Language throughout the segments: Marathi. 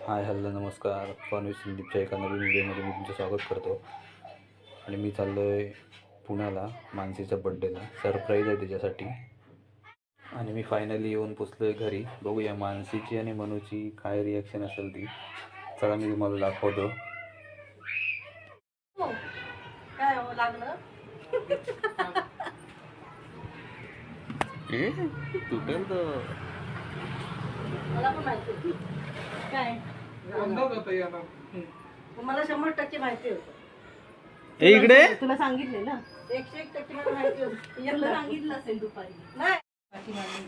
हाय हॅलो नमस्कार. पनवेश संदीपच्या एका नवीन व्हिडिओमध्ये मी तुमचं स्वागत करतो. आणि मी चाललो आहे पुण्याला मानसीच्या बड्डेला. सरप्राईज आहे त्याच्यासाठी. आणि मी फायनली येऊन पोचलो आहे घरी. बघूया मानसीची आणि मनूची काय रिॲक्शन असेल ती. चला मी तुम्हाला दाखवतो. काय हो लागलं? तुटेल तर मला पण माहिती काय मला 100% माहिती होतं. इकडे तुला सांगितले ना 101% मला माहिती होतं. तुला सांगितलं असेल दुपारी नाही बाकी मानून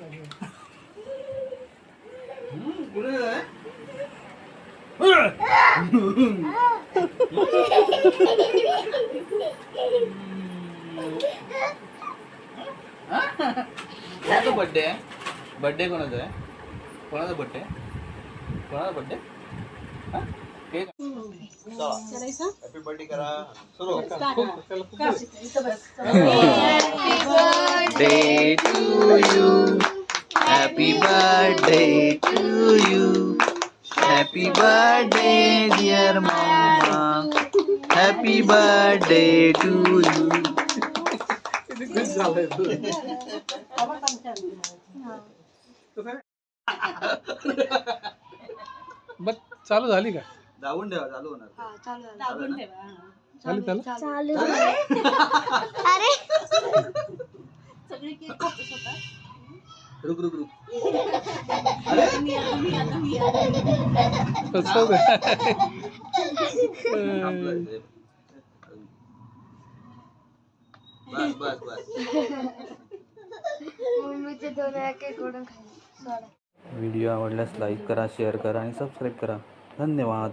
कोणाचा बड्डे आहे? बड्डे कोणाचा आहे? कोणाचा बड्डे? कोणाचा बड्डे? केक हॅपी बर्थडे करा. सुरू. Birthday to you. Happy birthday to you. Happy birthday dear mamma. Happy birthday to you. बघ चालू झाली का? दाबून ठेवा, चालू होणार. दाबून ठेवा. झाली त्याला चालू अरे सगळे केक खातच होता. रुक रुक रुक. कसं काय? बस बस बस. मम्मीचे 2 वेळा केक ओढून खाल्ले. व्हिडिओ आवडल्यास लाईक करा, शेअर करा आणि सबस्क्राईब करा. धन्यवाद.